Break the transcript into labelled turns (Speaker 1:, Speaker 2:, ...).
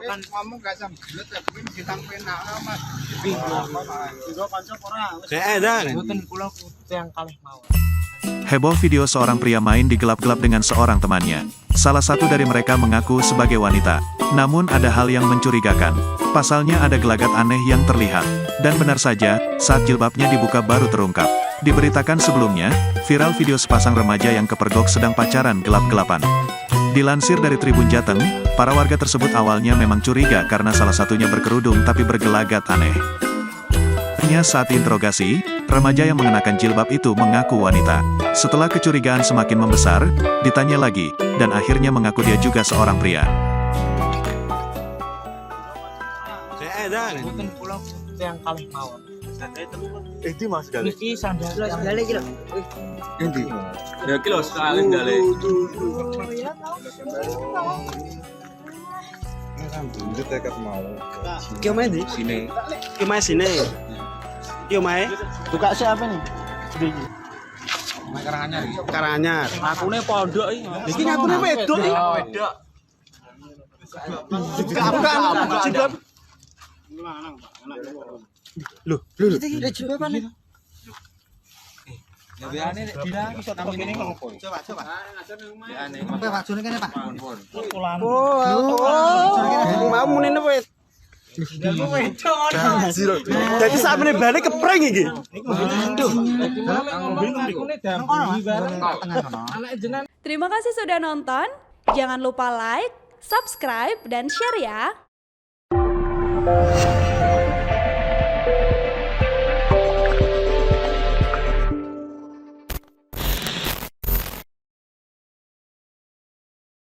Speaker 1: kan ngomong gak sambulet ya kuwi ditang penak Mas.
Speaker 2: Mboten kula yang kalih mawon.
Speaker 3: Heboh video seorang pria main di gelap-gelap dengan seorang temannya. Salah satu dari mereka mengaku sebagai wanita. Namun ada hal yang mencurigakan. Pasalnya ada gelagat aneh yang terlihat. Dan benar saja, saat jilbabnya dibuka baru terungkap. Diberitakan sebelumnya, viral video sepasang remaja yang kepergok sedang pacaran gelap-gelapan. Dilansir dari Tribun Jateng, para warga tersebut awalnya memang curiga karena salah satunya berkerudung tapi bergelagat aneh. Saat interogasi, remaja yang mengenakan jilbab itu mengaku wanita. Setelah kecurigaan semakin membesar, ditanya lagi, dan akhirnya mengaku dia juga seorang pria.
Speaker 2: Mboten kula yang kalih mawon.
Speaker 4: Ini Mas Gale.
Speaker 2: Iki sandal
Speaker 1: Gale iki lho.
Speaker 4: Endi? Ya iki lho sekali Gale. Lanjut tekad mau.
Speaker 2: Ki omae ndi?
Speaker 4: Sini.
Speaker 2: Ki omae sini. Ki omae.
Speaker 1: Buka siapa nih?
Speaker 2: Karanyar. Ngakune pondok iki. Iki ngakune wedok iki. Wedok. Jilbab. Loh, jilbab apa nih? Mau munine wis. Jadi sampe balik kepring iki.
Speaker 5: Terima kasih sudah nonton. Jangan lupa like, subscribe, dan share ya.